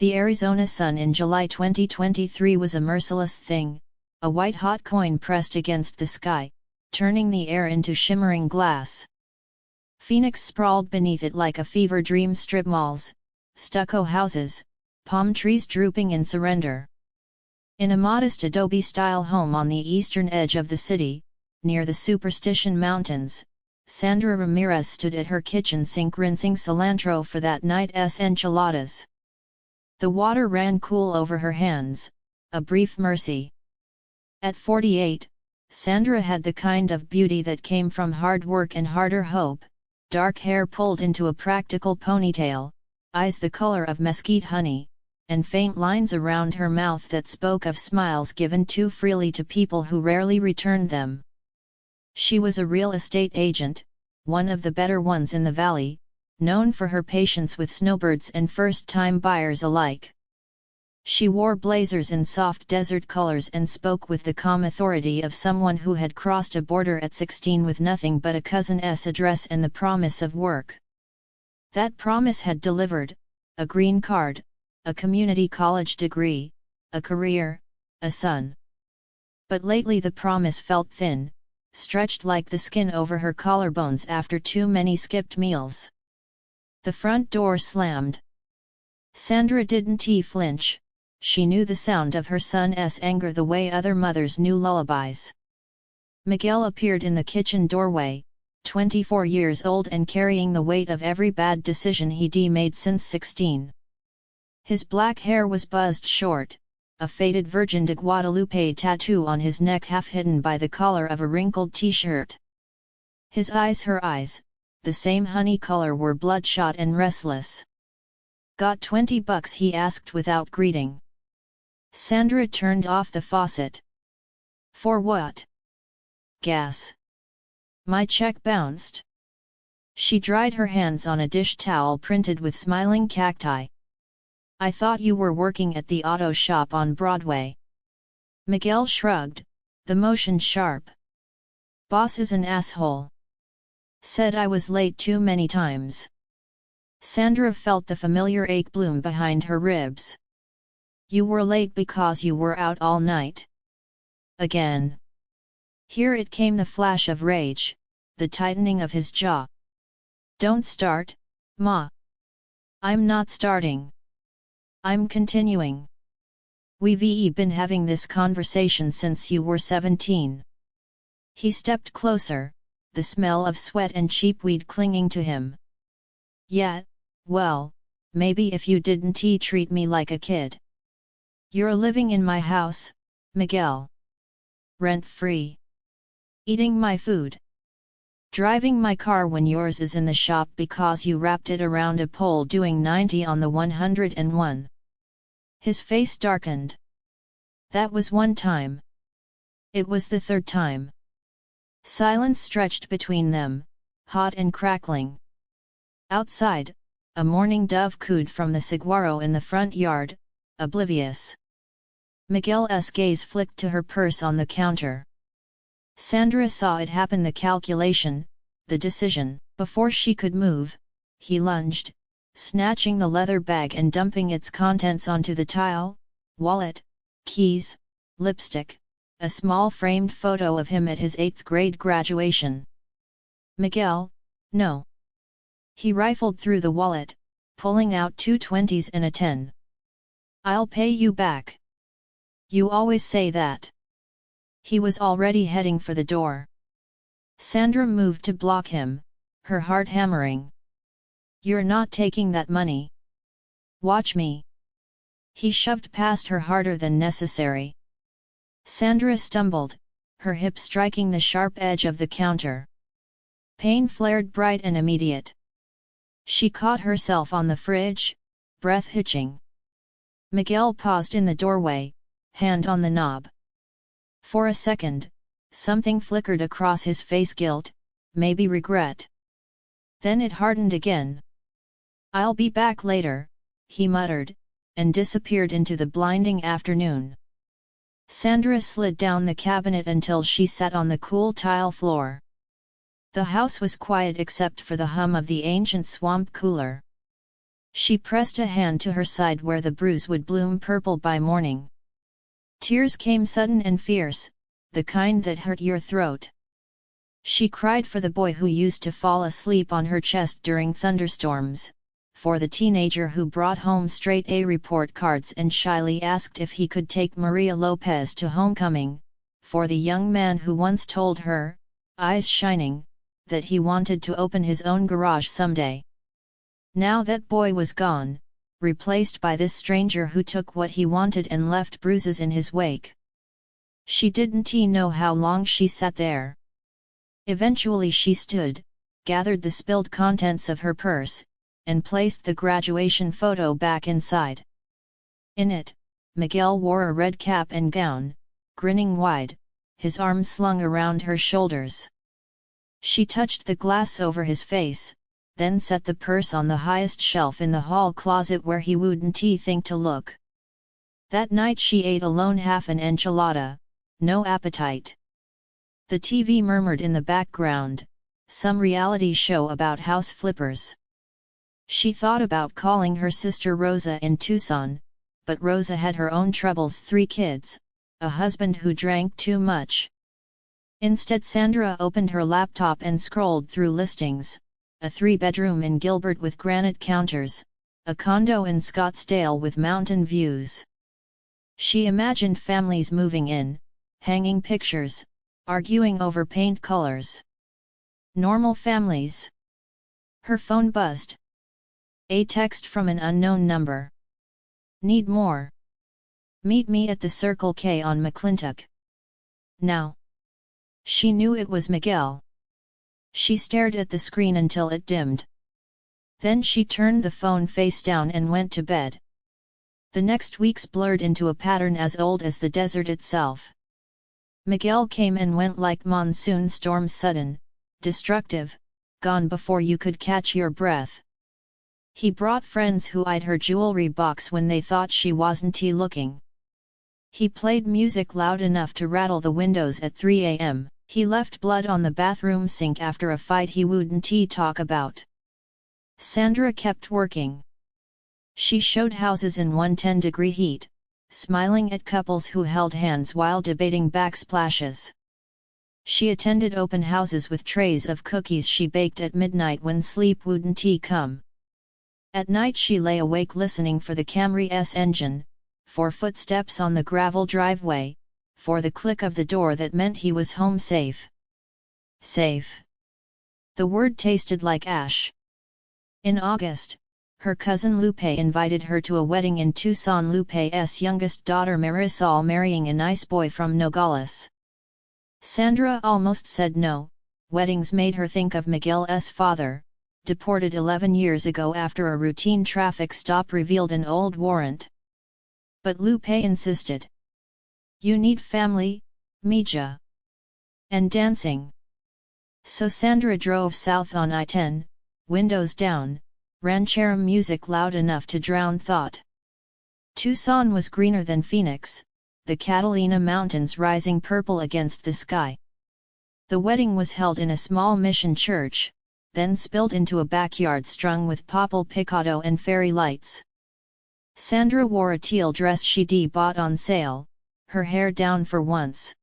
The Arizona sun in July 2023 was a merciless thing, a white-hot coin pressed against the sky, turning the air into shimmering glass. Phoenix sprawled beneath it like a fever dream: strip malls, stucco houses, palm trees drooping in surrender. In a modest adobe-style home on the eastern edge of the city, near the Superstition Mountains, Sandra Ramirez stood at her kitchen sink rinsing cilantro for that night's enchiladas. The water ran cool over her hands, a brief mercy. At 48, Sandra had the kind of beauty that came from hard work and harder hope: dark hair pulled into a practical ponytail, eyes the color of mesquite honey, and faint lines around her mouth that spoke of smiles given too freely to people who rarely returned them. She was a real estate agent, one of the better ones in the valley, known for her patience with snowbirds and first-time buyers alike. She wore blazers in soft desert colors and spoke with the calm authority of someone who had crossed a border at 16 with nothing but a cousin's address and the promise of work. That promise had delivered: a green card, a community college degree, a career, a son. But lately the promise felt thin, stretched like the skin over her collarbones after too many skipped meals. The front door slammed. Sandra didn't flinch. She knew the sound of her son's anger the way other mothers knew lullabies. Miguel appeared in the kitchen doorway, 24 years old and carrying the weight of every bad decision he'd made since 16. His black hair was buzzed short, a faded Virgin de Guadalupe tattoo on his neck half hidden by the collar of a wrinkled t-shirt. His eyes, her eyes, the same honey color, were bloodshot and restless. "Got $20?" he asked without greeting. Sandra turned off the faucet. "For what?" "Gas. My check bounced." She dried her hands on a dish towel printed with smiling cacti. "I thought you were working at the auto shop on Broadway." Miguel shrugged, the motion sharp. "Boss is an asshole. Said I was late too many times." Sandra felt the familiar ache bloom behind her ribs. "You were late because you were out all night." "Again?" Here it came, the flash of rage, the tightening of his jaw. "Don't start, Ma." "I'm not starting. I'm continuing. We've been having this conversation since you were 17. He stepped closer, the smell of sweat and cheap weed clinging to him. "Yeah, well, maybe if you didn't treat me like a kid. You're living in my house, Miguel. Rent-free. Eating my food. Driving my car when yours is in the shop because you wrapped it around a pole doing 90 on the 101. His face darkened. "That was one time. It was the third time." Silence stretched between them, hot and crackling. Outside, a mourning dove cooed from the saguaro in the front yard, oblivious. Miguel's gaze flicked to her purse on the counter. Sandra saw it happen, the calculation, the decision. Before she could move, he lunged, snatching the leather bag and dumping its contents onto the tile: wallet, keys, lipstick, a small framed photo of him at his 8th grade graduation. "Miguel, no." He rifled through the wallet, pulling out 2 20s and a 10. "I'll pay you back." "You always say that." He was already heading for the door. Sandra moved to block him, her heart hammering. "You're not taking that money. Watch me." He shoved past her harder than necessary. Sandra stumbled, her hip striking the sharp edge of the counter. Pain flared bright and immediate. She caught herself on the fridge, breath hitching. Miguel paused in the doorway, hand on the knob. For a second, something flickered across his face: guilt, maybe regret. Then it hardened again. "I'll be back later," he muttered, and disappeared into the blinding afternoon. Sandra slid down the cabinet until she sat on the cool tile floor. The house was quiet except for the hum of the ancient swamp cooler. She pressed a hand to her side where the bruise would bloom purple by morning. Tears came sudden and fierce, the kind that hurt your throat. She cried for the boy who used to fall asleep on her chest during thunderstorms, for the teenager who brought home straight A report cards and shyly asked if he could take Maria Lopez to homecoming, for the young man who once told her, eyes shining, that he wanted to open his own garage someday. Now that boy was gone, replaced by this stranger who took what he wanted and left bruises in his wake. She didn't know how long she sat there. Eventually she stood, gathered the spilled contents of her purse, and placed the graduation photo back inside. In it, Miguel wore a red cap and gown, grinning wide, his arms slung around her shoulders. She touched the glass over his face, then set the purse on the highest shelf in the hall closet where he wouldn't think to look. That night she ate alone half an enchilada, no appetite. The TV murmured in the background, some reality show about house flippers. She thought about calling her sister Rosa in Tucson, but Rosa had her own troubles, 3 kids, a husband who drank too much. Instead Sandra opened her laptop and scrolled through listings, a 3-bedroom in Gilbert with granite counters, a condo in Scottsdale with mountain views. She imagined families moving in, hanging pictures, arguing over paint colors. Normal families. Her phone buzzed. A text from an unknown number. Need more? Meet me at the Circle K on McClintock. Now. She knew it was Miguel. She stared at the screen until it dimmed. Then she turned the phone face down and went to bed. The next weeks blurred into a pattern as old as the desert itself. Miguel came and went like monsoon storms, sudden, destructive, gone before you could catch your breath. He brought friends who eyed her jewelry box when they thought she wasn't looking. He played music loud enough to rattle the windows at 3 a.m. He left blood on the bathroom sink after a fight he wouldn't talk about. Sandra kept working. She showed houses in 110-degree heat, smiling at couples who held hands while debating backsplashes. She attended open houses with trays of cookies she baked at midnight when sleep wouldn't come. At night she lay awake listening for the Camry's engine, for footsteps on the gravel driveway, for the click of the door that meant he was home safe. Safe. The word tasted like ash. In August, her cousin Lupe invited her to a wedding in Tucson. Lupe's youngest daughter Marisol marrying a nice boy from Nogales. Sandra almost said no. Weddings made her think of Miguel's father, deported 11 years ago after a routine traffic stop revealed an old warrant. But Lupe insisted. You need family, mija. And dancing. So Sandra drove south on I-10, windows down, ranchera music loud enough to drown thought. Tucson was greener than Phoenix, the Catalina Mountains rising purple against the sky. The wedding was held in a small mission church, then spilled into a backyard strung with popple picado and fairy lights. Sandra wore a teal dress she'd bought on sale, her hair down for once.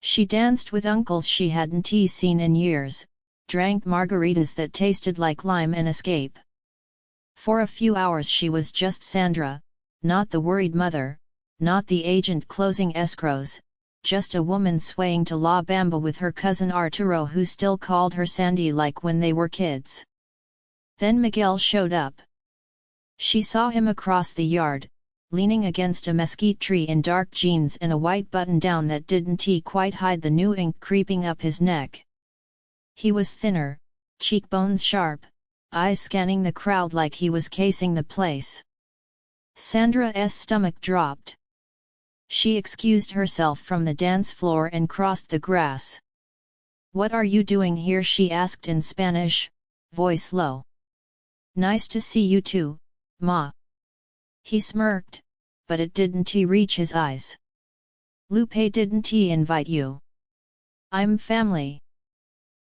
She danced with uncles she hadn't seen in years, drank margaritas that tasted like lime and escape. For a few hours she was just Sandra, not the worried mother, not the agent closing escrows, just a woman swaying to La Bamba with her cousin Arturo who still called her Sandy like when they were kids. Then Miguel showed up. She saw him across the yard, leaning against a mesquite tree in dark jeans and a white button-down that didn't quite hide the new ink creeping up his neck. He was thinner, cheekbones sharp, eyes scanning the crowd like he was casing the place. Sandra's stomach dropped. She excused herself from the dance floor and crossed the grass. "What are you doing here?" she asked in Spanish, voice low. "Nice to see you too, Ma." He smirked, but it didn't reach his eyes. "Lupe didn't invite you?" "I'm family."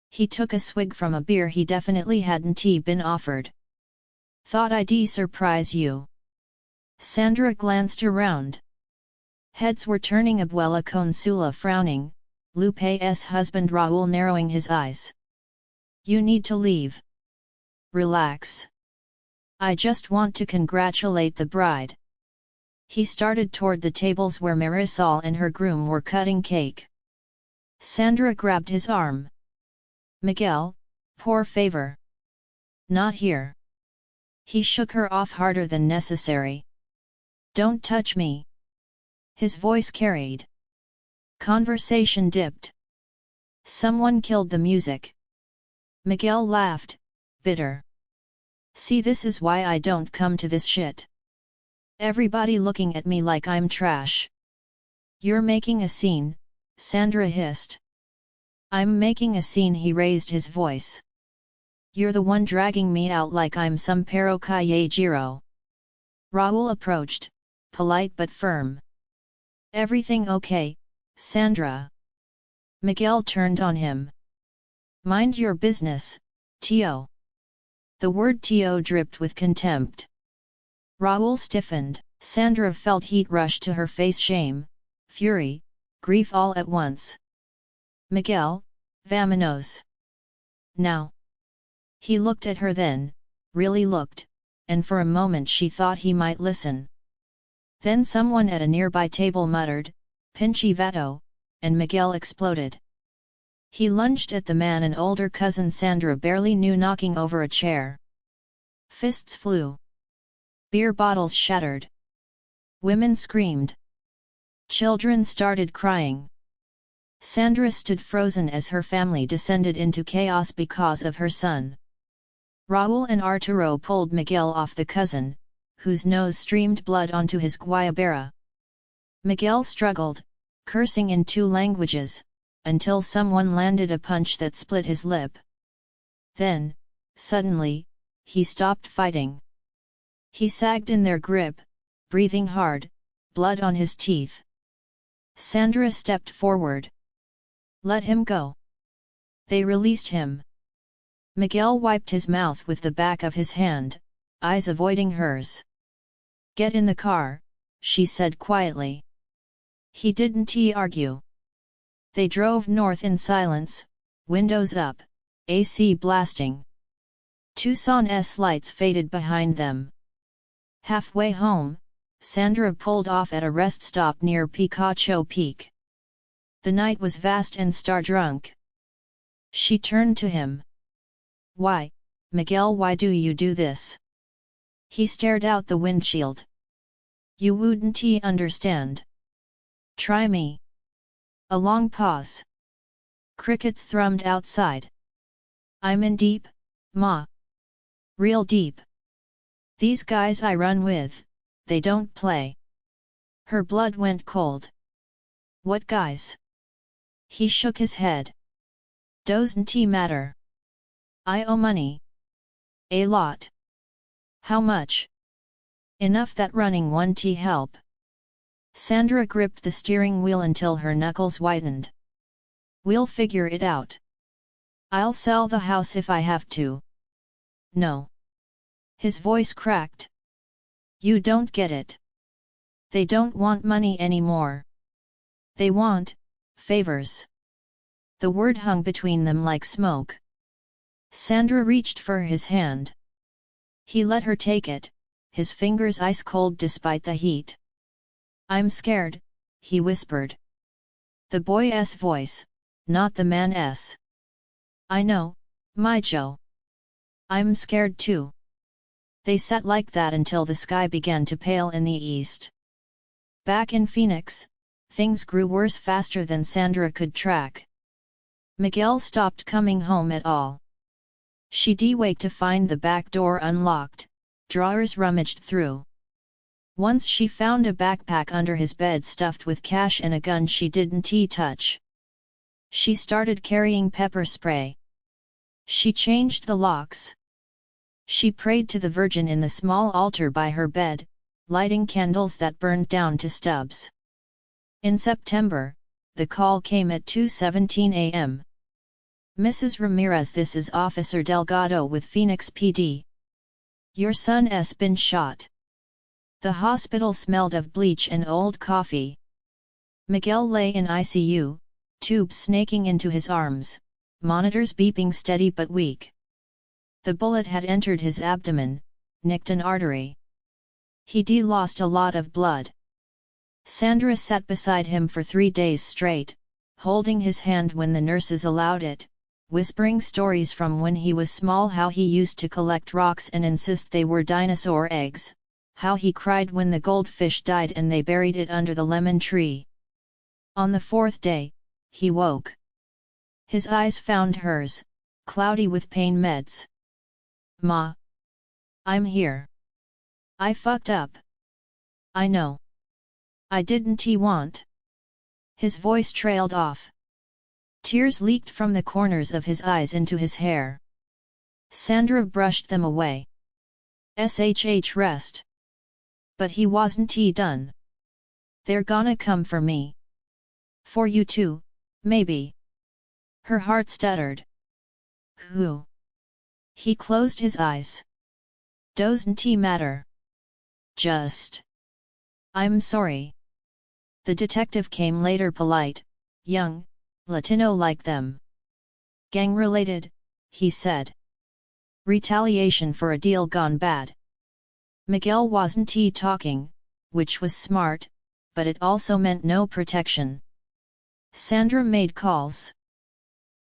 He took a swig from a beer he definitely hadn't been offered. Thought I'd surprise you. Sandra glanced around. Heads were turning. Abuela Consula frowning, Lupe's husband Raul narrowing his eyes. You need to leave. Relax. I just want to congratulate the bride. He started toward the tables where Marisol and her groom were cutting cake. Sandra grabbed his arm. Miguel, por favor. Not here. He shook her off harder than necessary. Don't touch me. His voice carried. Conversation dipped. Someone killed the music. Miguel laughed, bitter. See, this is why I don't come to this shit. Everybody looking at me like I'm trash. You're making a scene, Sandra hissed. I'm making a scene. He raised his voice. You're the one dragging me out like I'm some perro callejero. Raul approached, polite but firm. Everything okay, Sandra? Miguel turned on him. Mind your business, Tio. The word Tio dripped with contempt. Raul stiffened. Sandra felt heat rush to her face. Shame, fury, grief all at once. Miguel, vamonos. Now. He looked at her then, really looked, and for a moment she thought he might listen. Then someone at a nearby table muttered, Pinche vato, and Miguel exploded. He lunged at the man an older cousin Sandra barely knew, knocking over a chair. Fists flew. Beer bottles shattered. Women screamed. Children started crying. Sandra stood frozen as her family descended into chaos because of her son. Raul and Arturo pulled Miguel off the cousin, whose nose streamed blood onto his guayabera. Miguel struggled, cursing in 2 languages, until someone landed a punch that split his lip. Then, suddenly, he stopped fighting. He sagged in their grip, breathing hard, blood on his teeth. Sandra stepped forward. Let him go. They released him. Miguel wiped his mouth with the back of his hand, eyes avoiding hers. Get in the car, she said quietly. He didn't argue. They drove north in silence, windows up, AC blasting. Tucson's lights faded behind them. Halfway home, Sandra pulled off at a rest stop near Picacho Peak. The night was vast and star-drunk. She turned to him. Why, Miguel, why do you do this? He stared out the windshield. You wouldn't understand. Try me. A long pause. Crickets thrummed outside. I'm in deep, ma. Real deep. These guys I run with, they don't play. Her blood went cold. What guys? He shook his head. Doesn't matter. I owe money. A lot. How much? Enough that running won't help. Sandra gripped the steering wheel until her knuckles whitened. We'll figure it out. I'll sell the house if I have to. No. His voice cracked. You don't get it. They don't want money anymore. They want favors. The word hung between them like smoke. Sandra reached for his hand. He let her take it, his fingers ice cold despite the heat. I'm scared, he whispered. The boy's voice, not the man's. I know, my Joe. I'm scared too. They sat like that until the sky began to pale in the east. Back in Phoenix, things grew worse faster than Sandra could track. Miguel stopped coming home at all. She'd wake to find the back door unlocked, drawers rummaged through. Once she found a backpack under his bed stuffed with cash and a gun she didn't touch. She started carrying pepper spray. She changed the locks. She prayed to the Virgin in the small altar by her bed, lighting candles that burned down to stubs. In September, the call came at 2:17 a.m. Mrs. Ramirez, this is Officer Delgado with Phoenix PD. Your son's been shot. The hospital smelled of bleach and old coffee. Miguel lay in ICU, tubes snaking into his arms, monitors beeping steady but weak. The bullet had entered his abdomen, nicked an artery. He'd lost a lot of blood. Sandra sat beside him for 3 days straight, holding his hand when the nurses allowed it, whispering stories from when he was small, how he used to collect rocks and insist they were dinosaur eggs, how he cried when the goldfish died and they buried it under the lemon tree. On the 4th day, he woke. His eyes found hers, cloudy with pain meds. Ma. I'm here. I fucked up. I know. I didn't want. His voice trailed off. Tears leaked from the corners of his eyes into his hair. Sandra brushed them away. Rest. But he wasn't done. They're gonna come for me. For you too, maybe. Her heart stuttered. Who? He closed his eyes. Doesn't matter. Just. I'm sorry. The detective came later, polite, young, Latino like them. Gang-related, he said. Retaliation for a deal gone bad. Miguel wasn't talking, which was smart, but it also meant no protection. Sandra made calls.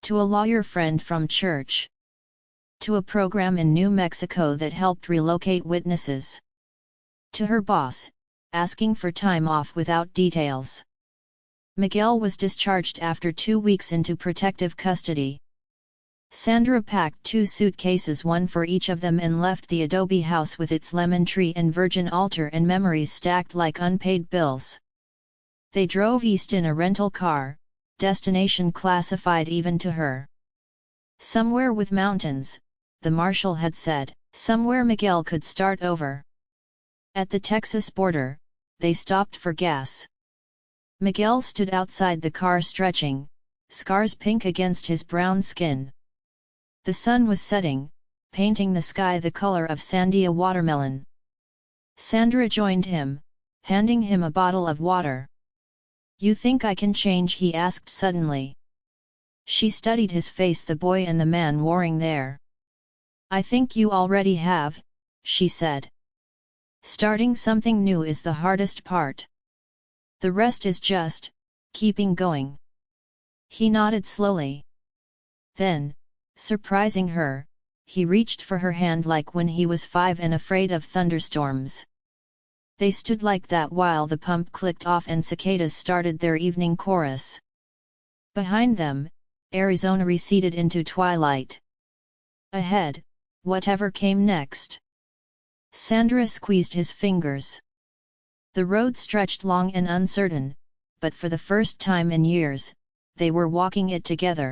To a lawyer friend from church. To a program in New Mexico that helped relocate witnesses. To her boss, asking for time off without details. Miguel was discharged after 2 weeks into protective custody. Sandra packed 2 suitcases, one for each of them, and left the adobe house with its lemon tree and virgin altar and memories stacked like unpaid bills. They drove east in a rental car, destination classified even to her. Somewhere with mountains, the marshal had said, somewhere Miguel could start over. At the Texas border, they stopped for gas. Miguel stood outside the car stretching, scars pink against his brown skin. The sun was setting, painting the sky the color of sandia watermelon. Sandra joined him, handing him a bottle of water. You think I can change? He asked suddenly. She studied his face, the boy and the man warring there. I think you already have, she said. Starting something new is the hardest part. The rest is just keeping going. He nodded slowly. Then, surprising her, he reached for her hand like when he was 5 and afraid of thunderstorms. They stood like that while the pump clicked off and cicadas started their evening chorus. Behind them, Arizona receded into twilight. Ahead, whatever came next. Sandra squeezed his fingers. The road stretched long and uncertain, but for the first time in years, they were walking it together.